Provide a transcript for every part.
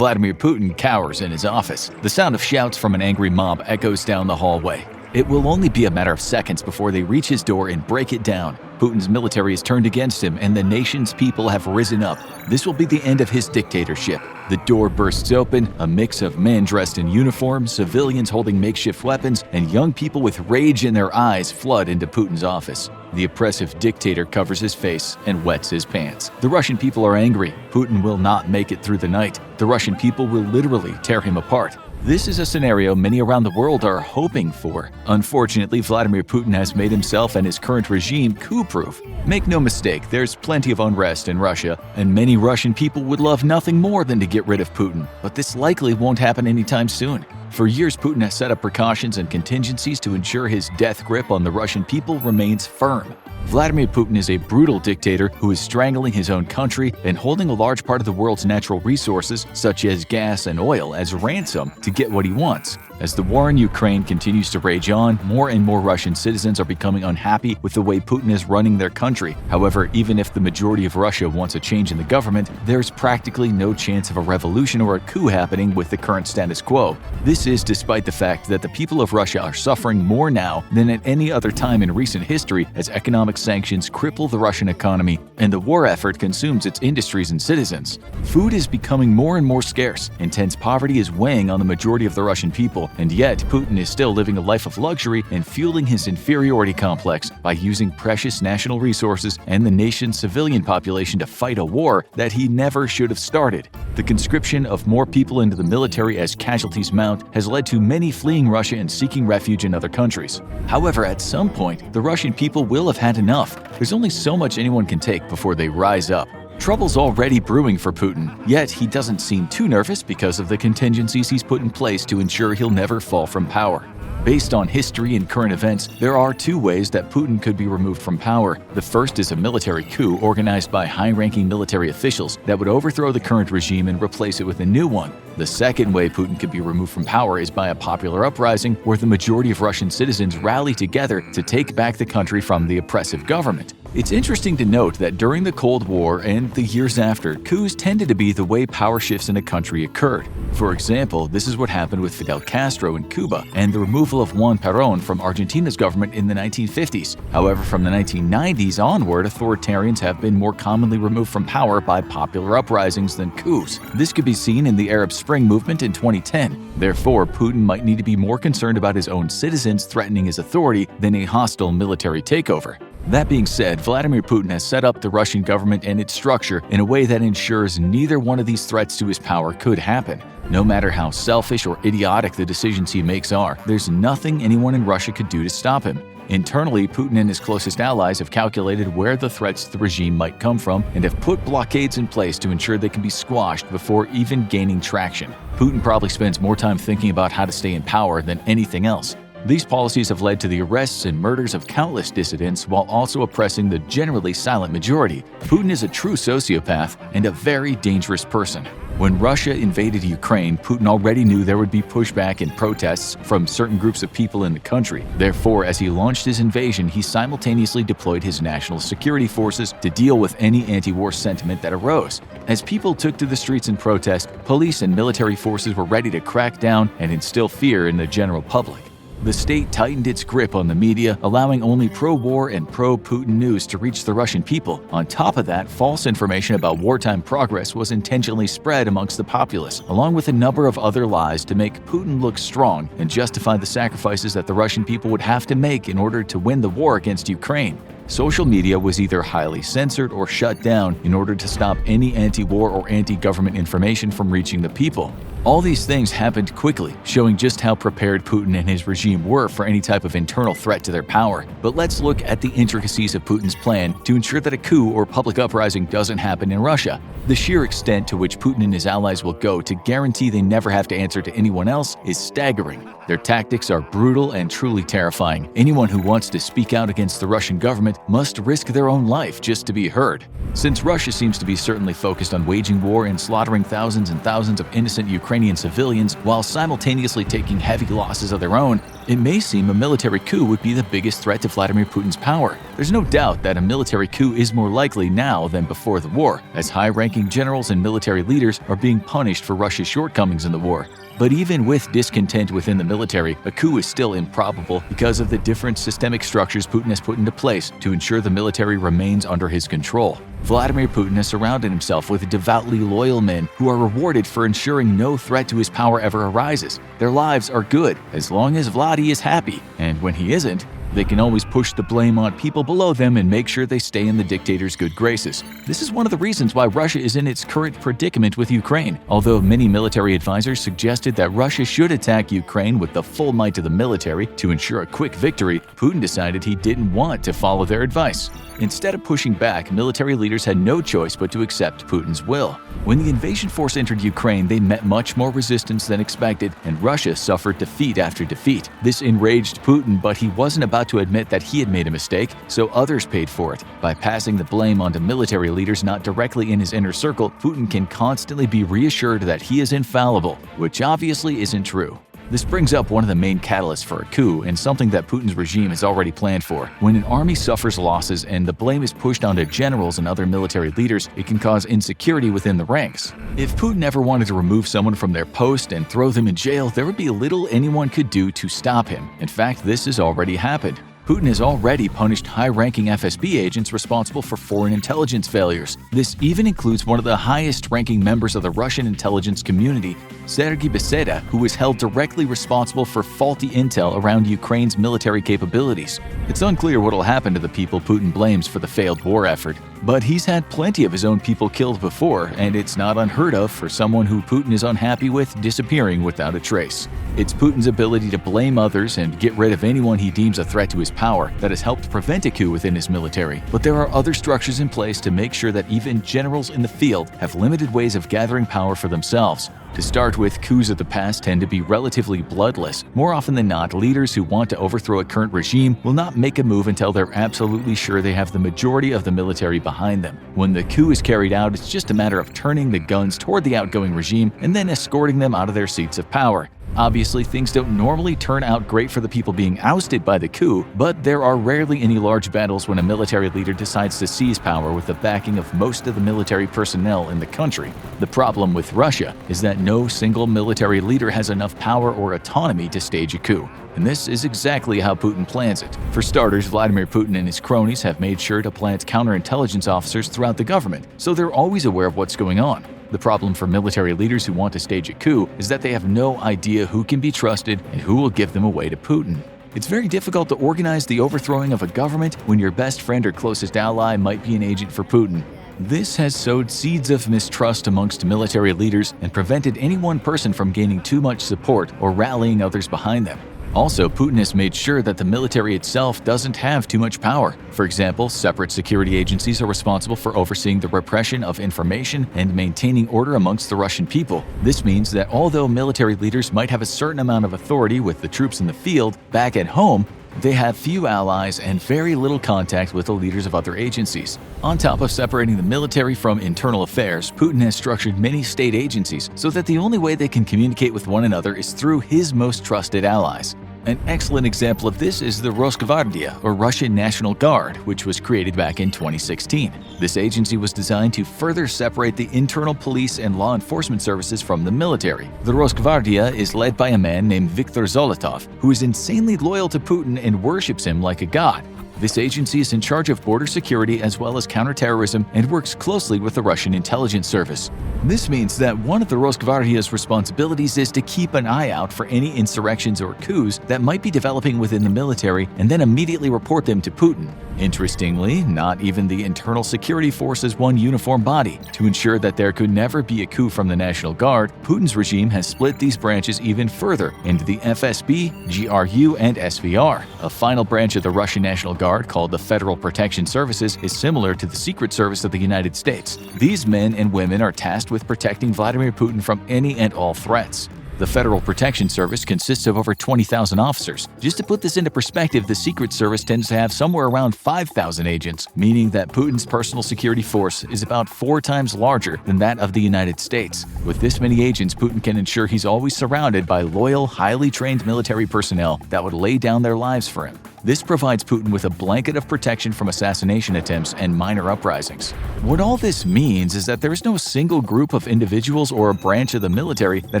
Vladimir Putin cowers in his office. The sound of shouts from an angry mob echoes down the hallway. It will only be a matter of seconds before they reach his door and break it down. Putin's military is turned against him and the nation's people have risen up. This will be the end of his dictatorship. The door bursts open, a mix of men dressed in uniform, civilians holding makeshift weapons, and young people with rage in their eyes flood into Putin's office. The oppressive dictator covers his face and wets his pants. The Russian people are angry. Putin will not make it through the night. The Russian people will literally tear him apart. This is a scenario many around the world are hoping for. Unfortunately, Vladimir Putin has made himself and his current regime coup-proof. Make no mistake, there's plenty of unrest in Russia, and many Russian people would love nothing more than to get rid of Putin, but this likely won't happen anytime soon. For years, Putin has set up precautions and contingencies to ensure his death grip on the Russian people remains firm. Vladimir Putin is a brutal dictator who is strangling his own country and holding a large part of the world's natural resources, such as gas and oil, as ransom to get what he wants. As the war in Ukraine continues to rage on, more and more Russian citizens are becoming unhappy with the way Putin is running their country. However, even if the majority of Russia wants a change in the government, there's practically no chance of a revolution or a coup happening with the current status quo. This is despite the fact that the people of Russia are suffering more now than at any other time in recent history as economic sanctions cripple the Russian economy and the war effort consumes its industries and citizens. Food is becoming more and more scarce. Intense poverty is weighing on the majority of the Russian people, and yet Putin is still living a life of luxury and fueling his inferiority complex by using precious national resources and the nation's civilian population to fight a war that he never should have started. The conscription of more people into the military as casualties mount has led to many fleeing Russia and seeking refuge in other countries. However, at some point, the Russian people will have had enough. There's only so much anyone can take before they rise up. Trouble's already brewing for Putin, yet he doesn't seem too nervous because of the contingencies he's put in place to ensure he'll never fall from power. Based on history and current events, there are two ways that Putin could be removed from power. The first is a military coup organized by high-ranking military officials that would overthrow the current regime and replace it with a new one. The second way Putin could be removed from power is by a popular uprising where the majority of Russian citizens rally together to take back the country from the oppressive government. It's interesting to note that during the Cold War and the years after, coups tended to be the way power shifts in a country occurred. For example, this is what happened with Fidel Castro in Cuba and the removal of Juan Perón from Argentina's government in the 1950s. However, from the 1990s onward, authoritarians have been more commonly removed from power by popular uprisings than coups. This could be seen in the Arab Spring movement in 2010. Therefore, Putin might need to be more concerned about his own citizens threatening his authority than a hostile military takeover. That being said, Vladimir Putin has set up the Russian government and its structure in a way that ensures neither one of these threats to his power could happen. No matter how selfish or idiotic the decisions he makes are, there's nothing anyone in Russia could do to stop him. Internally, Putin and his closest allies have calculated where the threats to the regime might come from and have put blockades in place to ensure they can be squashed before even gaining traction. Putin probably spends more time thinking about how to stay in power than anything else. These policies have led to the arrests and murders of countless dissidents while also oppressing the generally silent majority. Putin is a true sociopath and a very dangerous person. When Russia invaded Ukraine, Putin already knew there would be pushback and protests from certain groups of people in the country. Therefore, as he launched his invasion, he simultaneously deployed his national security forces to deal with any anti-war sentiment that arose. As people took to the streets in protest, police and military forces were ready to crack down and instill fear in the general public. The state tightened its grip on the media, allowing only pro-war and pro-Putin news to reach the Russian people. On top of that, false information about wartime progress was intentionally spread amongst the populace, along with a number of other lies to make Putin look strong and justify the sacrifices that the Russian people would have to make in order to win the war against Ukraine. Social media was either highly censored or shut down in order to stop any anti-war or anti-government information from reaching the people. All these things happened quickly, showing just how prepared Putin and his regime were for any type of internal threat to their power. But let's look at the intricacies of Putin's plan to ensure that a coup or public uprising doesn't happen in Russia. The sheer extent to which Putin and his allies will go to guarantee they never have to answer to anyone else is staggering. Their tactics are brutal and truly terrifying. Anyone who wants to speak out against the Russian government must risk their own life just to be heard. Since Russia seems to be certainly focused on waging war and slaughtering thousands and thousands of innocent Ukrainian civilians while simultaneously taking heavy losses of their own, it may seem a military coup would be the biggest threat to Vladimir Putin's power. There's no doubt that a military coup is more likely now than before the war, as high-ranking generals and military leaders are being punished for Russia's shortcomings in the war. But even with discontent within the military, a coup is still improbable because of the different systemic structures Putin has put into place to ensure the military remains under his control. Vladimir Putin has surrounded himself with devoutly loyal men who are rewarded for ensuring no threat to his power ever arises. Their lives are good as long as Vladi is happy, and when he isn't, they can always push the blame on people below them and make sure they stay in the dictator's good graces. This is one of the reasons why Russia is in its current predicament with Ukraine. Although many military advisors suggested that Russia should attack Ukraine with the full might of the military to ensure a quick victory, Putin decided he didn't want to follow their advice. Instead of pushing back, military leaders had no choice but to accept Putin's will. When the invasion force entered Ukraine, they met much more resistance than expected, and Russia suffered defeat after defeat. This enraged Putin, but he wasn't about to admit that he had made a mistake, so others paid for it. By passing the blame onto military leaders not directly in his inner circle, Putin can constantly be reassured that he is infallible, which obviously isn't true. This brings up one of the main catalysts for a coup and something that Putin's regime has already planned for. When an army suffers losses and the blame is pushed onto generals and other military leaders, it can cause insecurity within the ranks. If Putin ever wanted to remove someone from their post and throw them in jail, there would be little anyone could do to stop him. In fact, this has already happened. Putin has already punished high-ranking FSB agents responsible for foreign intelligence failures. This even includes one of the highest-ranking members of the Russian intelligence community, Sergei Beseda, who was held directly responsible for faulty intel around Ukraine's military capabilities. It's unclear what will happen to the people Putin blames for the failed war effort, but he's had plenty of his own people killed before, and it's not unheard of for someone who Putin is unhappy with disappearing without a trace. It's Putin's ability to blame others and get rid of anyone he deems a threat to his power that has helped prevent a coup within his military. But there are other structures in place to make sure that even generals in the field have limited ways of gathering power for themselves. To start with, coups of the past tend to be relatively bloodless. More often than not, leaders who want to overthrow a current regime will not make a move until they're absolutely sure they have the majority of the military behind them. When the coup is carried out, it's just a matter of turning the guns toward the outgoing regime and then escorting them out of their seats of power. Obviously, things don't normally turn out great for the people being ousted by the coup, but there are rarely any large battles when a military leader decides to seize power with the backing of most of the military personnel in the country. The problem with Russia is that no single military leader has enough power or autonomy to stage a coup. And this is exactly how Putin plans it. For starters, Vladimir Putin and his cronies have made sure to plant counterintelligence officers throughout the government, so they're always aware of what's going on. The problem for military leaders who want to stage a coup is that they have no idea who can be trusted and who will give them away to Putin. It's very difficult to organize the overthrowing of a government when your best friend or closest ally might be an agent for Putin. This has sowed seeds of mistrust amongst military leaders and prevented any one person from gaining too much support or rallying others behind them. Also, Putin has made sure that the military itself doesn't have too much power. For example, separate security agencies are responsible for overseeing the repression of information and maintaining order amongst the Russian people. This means that although military leaders might have a certain amount of authority with the troops in the field, back at home, they have few allies and very little contact with the leaders of other agencies. On top of separating the military from internal affairs, Putin has structured many state agencies so that the only way they can communicate with one another is through his most trusted allies. An excellent example of this is the Rosgvardia, or Russian National Guard, which was created back in 2016. This agency was designed to further separate the internal police and law enforcement services from the military. The Rosgvardia is led by a man named Viktor Zolotov, who is insanely loyal to Putin and worships him like a god. This agency is in charge of border security as well as counterterrorism and works closely with the Russian intelligence service. This means that one of the Rosgvardia's responsibilities is to keep an eye out for any insurrections or coups that might be developing within the military and then immediately report them to Putin. Interestingly, not even the internal security force is one uniform body. To ensure that there could never be a coup from the National Guard, Putin's regime has split these branches even further into the FSB, GRU, and SVR. A final branch of the Russian National Guard, called the Federal Protection Services, is similar to the Secret Service of the United States. These men and women are tasked with protecting Vladimir Putin from any and all threats. The Federal Protection Service consists of over 20,000 officers. Just to put this into perspective, the Secret Service tends to have somewhere around 5,000 agents, meaning that Putin's personal security force is about 4 times larger than that of the United States. With this many agents, Putin can ensure he's always surrounded by loyal, highly trained military personnel that would lay down their lives for him. This provides Putin with a blanket of protection from assassination attempts and minor uprisings. What all this means is that there is no single group of individuals or a branch of the military that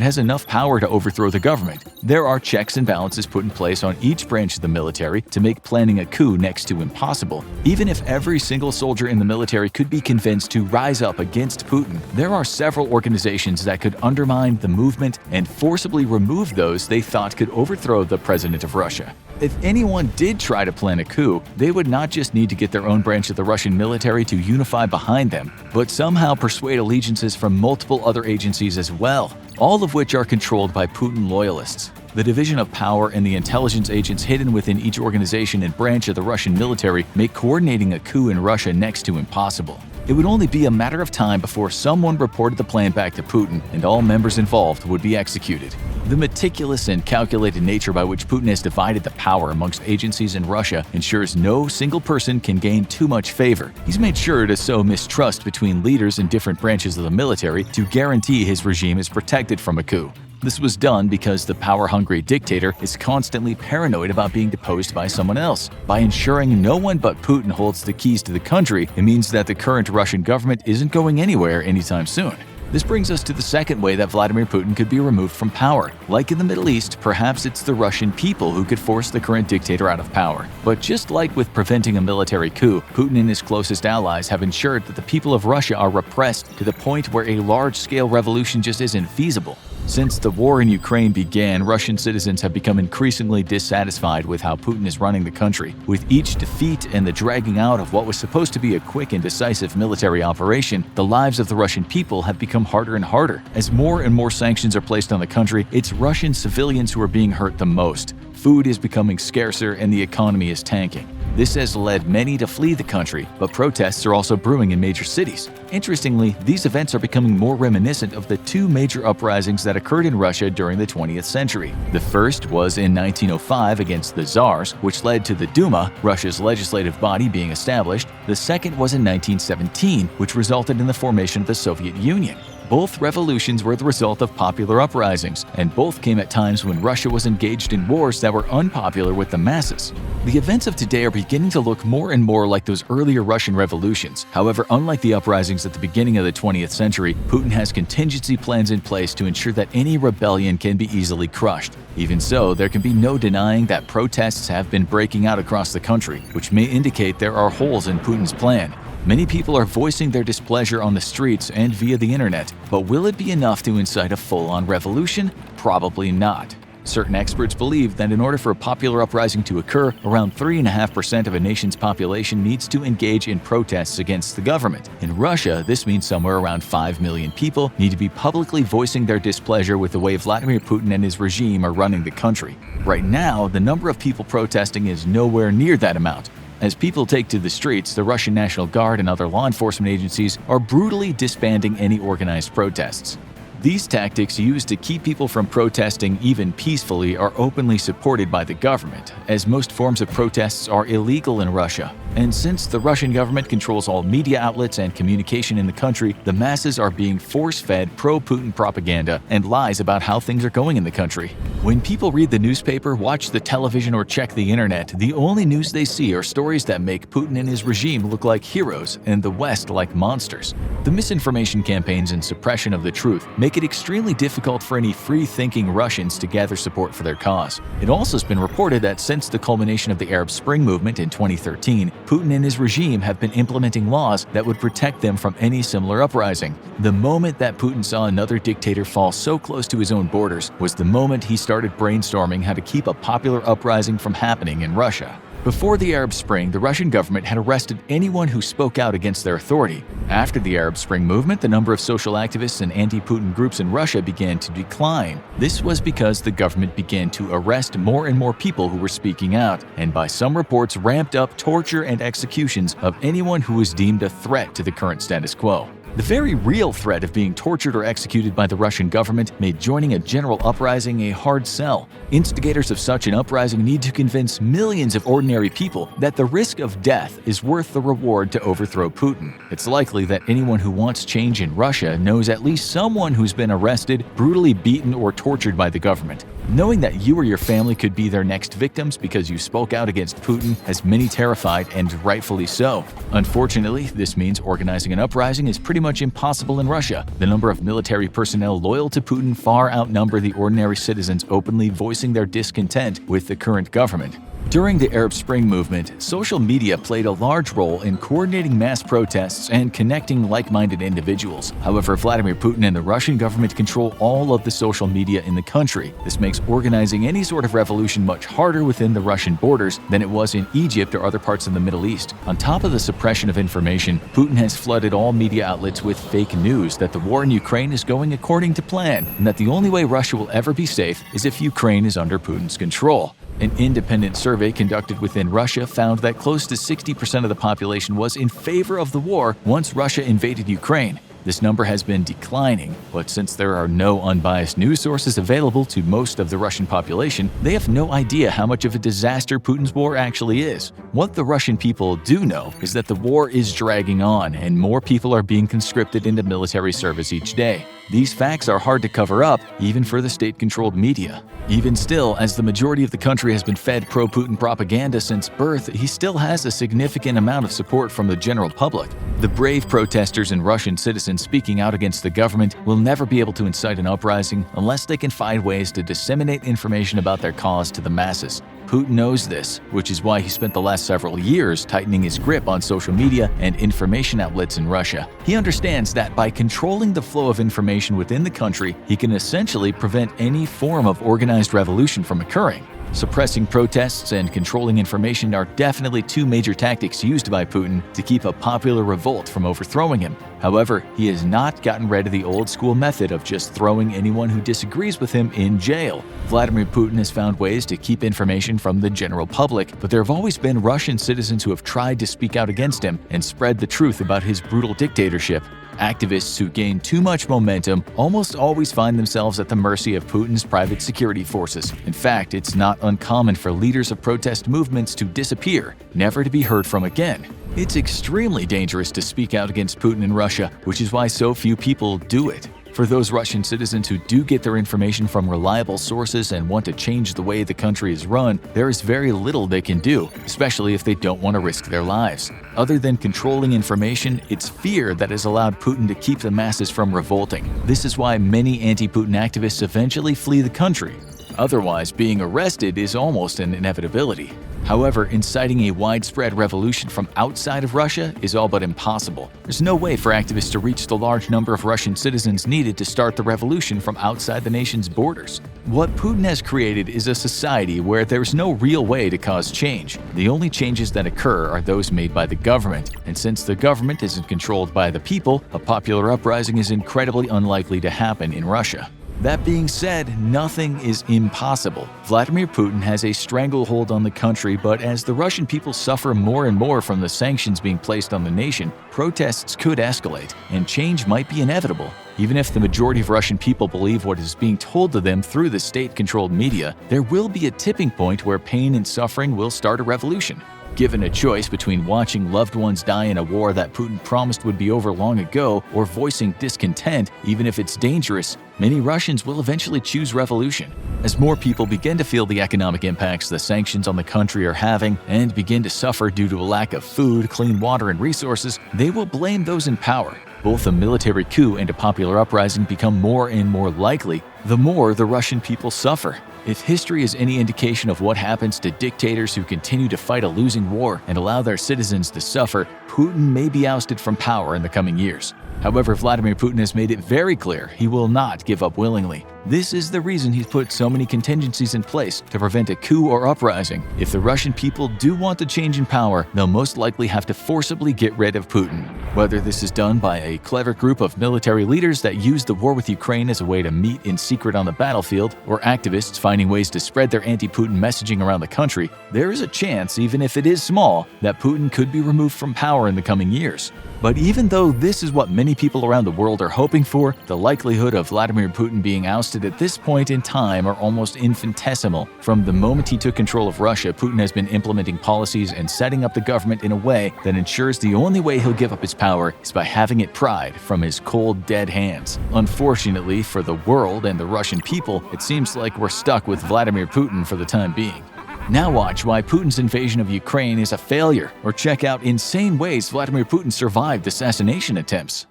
has enough power to overthrow the government. There are checks and balances put in place on each branch of the military to make planning a coup next to impossible. Even if every single soldier in the military could be convinced to rise up against Putin, there are several organizations that could undermine the movement and forcibly remove those they thought could overthrow the president of Russia. If anyone did try to plan a coup, they would not just need to get their own branch of the Russian military to unify behind them, but somehow persuade allegiances from multiple other agencies as well, all of which are controlled by Putin loyalists. The division of power and the intelligence agents hidden within each organization and branch of the Russian military make coordinating a coup in Russia next to impossible. It would only be a matter of time before someone reported the plan back to Putin and all members involved would be executed. The meticulous and calculated nature by which Putin has divided the power amongst agencies in Russia ensures no single person can gain too much favor. He's made sure to sow mistrust between leaders in different branches of the military to guarantee his regime is protected from a coup. This was done because the power-hungry dictator is constantly paranoid about being deposed by someone else. By ensuring no one but Putin holds the keys to the country, it means that the current Russian government isn't going anywhere anytime soon. This brings us to the second way that Vladimir Putin could be removed from power. Like in the Middle East, perhaps it's the Russian people who could force the current dictator out of power. But just like with preventing a military coup, Putin and his closest allies have ensured that the people of Russia are repressed to the point where a large-scale revolution just isn't feasible. Since the war in Ukraine began, Russian citizens have become increasingly dissatisfied with how Putin is running the country. With each defeat and the dragging out of what was supposed to be a quick and decisive military operation, the lives of the Russian people have become harder and harder. As more and more sanctions are placed on the country, it's Russian civilians who are being hurt the most. Food is becoming scarcer and the economy is tanking. This has led many to flee the country, but protests are also brewing in major cities. Interestingly, these events are becoming more reminiscent of the 2 major uprisings that occurred in Russia during the 20th century. The first was in 1905 against the Tsars, which led to the Duma, Russia's legislative body, being established. The second was in 1917, which resulted in the formation of the Soviet Union. Both revolutions were the result of popular uprisings, and both came at times when Russia was engaged in wars that were unpopular with the masses. The events of today are beginning to look more and more like those earlier Russian revolutions. However, unlike the uprisings at the beginning of the 20th century, Putin has contingency plans in place to ensure that any rebellion can be easily crushed. Even so, there can be no denying that protests have been breaking out across the country, which may indicate there are holes in Putin's plan. Many people are voicing their displeasure on the streets and via the internet, but will it be enough to incite a full-on revolution? Probably not. Certain experts believe that in order for a popular uprising to occur, around 3.5% of a nation's population needs to engage in protests against the government. In Russia, this means somewhere around 5 million people need to be publicly voicing their displeasure with the way Vladimir Putin and his regime are running the country. Right now, the number of people protesting is nowhere near that amount. As people take to the streets, the Russian National Guard and other law enforcement agencies are brutally disbanding any organized protests. These tactics used to keep people from protesting even peacefully are openly supported by the government, as most forms of protests are illegal in Russia. And since the Russian government controls all media outlets and communication in the country, the masses are being force-fed pro-Putin propaganda and lies about how things are going in the country. When people read the newspaper, watch the television, or check the internet, the only news they see are stories that make Putin and his regime look like heroes and the West like monsters. The misinformation campaigns and suppression of the truth make it extremely difficult for any free-thinking Russians to gather support for their cause. It also has been reported that since the culmination of the Arab Spring movement in 2013, Putin and his regime have been implementing laws that would protect them from any similar uprising. The moment that Putin saw another dictator fall so close to his own borders was the moment he started brainstorming how to keep a popular uprising from happening in Russia. Before the Arab Spring, the Russian government had arrested anyone who spoke out against their authority. After the Arab Spring movement, the number of social activists and anti-Putin groups in Russia began to decline. This was because the government began to arrest more and more people who were speaking out, and by some reports ramped up torture and executions of anyone who was deemed a threat to the current status quo. The very real threat of being tortured or executed by the Russian government made joining a general uprising a hard sell. Instigators of such an uprising need to convince millions of ordinary people that the risk of death is worth the reward to overthrow Putin. It's likely that anyone who wants change in Russia knows at least someone who's been arrested, brutally beaten, or tortured by the government. Knowing that you or your family could be their next victims because you spoke out against Putin has many terrified, and rightfully so. Unfortunately, this means organizing an uprising is pretty much impossible in Russia. The number of military personnel loyal to Putin far outnumber the ordinary citizens openly voicing their discontent with the current government. During the Arab Spring movement, social media played a large role in coordinating mass protests and connecting like-minded individuals. However, Vladimir Putin and the Russian government control all of the social media in the country. This makes organizing any sort of revolution much harder within the Russian borders than it was in Egypt or other parts of the Middle East. On top of the suppression of information, Putin has flooded all media outlets with fake news that the war in Ukraine is going according to plan and that the only way Russia will ever be safe is if Ukraine is under Putin's control. An independent survey conducted within Russia found that close to 60% of the population was in favor of the war once Russia invaded Ukraine. This number has been declining, but since there are no unbiased news sources available to most of the Russian population, they have no idea how much of a disaster Putin's war actually is. What the Russian people do know is that the war is dragging on and more people are being conscripted into military service each day. These facts are hard to cover up, even for the state-controlled media. Even still, as the majority of the country has been fed pro-Putin propaganda since birth, he still has a significant amount of support from the general public. The brave protesters and Russian citizens speaking out against the government will never be able to incite an uprising unless they can find ways to disseminate information about their cause to the masses. Putin knows this, which is why he spent the last several years tightening his grip on social media and information outlets in Russia. He understands that by controlling the flow of information within the country, he can essentially prevent any form of organized revolution from occurring. Suppressing protests and controlling information are definitely two major tactics used by Putin to keep a popular revolt from overthrowing him. However, he has not gotten rid of the old-school method of just throwing anyone who disagrees with him in jail. Vladimir Putin has found ways to keep information from the general public, but there have always been Russian citizens who have tried to speak out against him and spread the truth about his brutal dictatorship. Activists who gain too much momentum almost always find themselves at the mercy of Putin's private security forces. In fact, it's not uncommon for leaders of protest movements to disappear, never to be heard from again. It's extremely dangerous to speak out against Putin in Russia, which is why so few people do it. For those Russian citizens who do get their information from reliable sources and want to change the way the country is run, there is very little they can do, especially if they don't want to risk their lives. Other than controlling information, it's fear that has allowed Putin to keep the masses from revolting. This is why many anti-Putin activists eventually flee the country. Otherwise, being arrested is almost an inevitability. However, inciting a widespread revolution from outside of Russia is all but impossible. There's no way for activists to reach the large number of Russian citizens needed to start the revolution from outside the nation's borders. What Putin has created is a society where there's no real way to cause change. The only changes that occur are those made by the government, and since the government isn't controlled by the people, a popular uprising is incredibly unlikely to happen in Russia. That being said, nothing is impossible. Vladimir Putin has a stranglehold on the country, but as the Russian people suffer more and more from the sanctions being placed on the nation, protests could escalate, and change might be inevitable. Even if the majority of Russian people believe what is being told to them through the state-controlled media, there will be a tipping point where pain and suffering will start a revolution. Given a choice between watching loved ones die in a war that Putin promised would be over long ago or voicing discontent, even if it's dangerous, many Russians will eventually choose revolution. As more people begin to feel the economic impacts the sanctions on the country are having and begin to suffer due to a lack of food, clean water, and resources, they will blame those in power. Both a military coup and a popular uprising become more and more likely, the more the Russian people suffer. If history is any indication of what happens to dictators who continue to fight a losing war and allow their citizens to suffer, Putin may be ousted from power in the coming years. However, Vladimir Putin has made it very clear he will not give up willingly. This is the reason he's put so many contingencies in place to prevent a coup or uprising. If the Russian people do want to change in power, they'll most likely have to forcibly get rid of Putin. Whether this is done by a clever group of military leaders that use the war with Ukraine as a way to meet in secret on the battlefield, or activists finding ways to spread their anti-Putin messaging around the country, there is a chance, even if it is small, that Putin could be removed from power in the coming years. But even though this is what many people around the world are hoping for, the likelihood of Vladimir Putin being ousted at this point in time are almost infinitesimal. From the moment he took control of Russia, Putin has been implementing policies and setting up the government in a way that ensures the only way he'll give up his power is by having it pried from his cold, dead hands. Unfortunately for the world and the Russian people, it seems like we're stuck with Vladimir Putin for the time being. Now watch why Putin's invasion of Ukraine is a failure, or check out insane ways Vladimir Putin survived assassination attempts.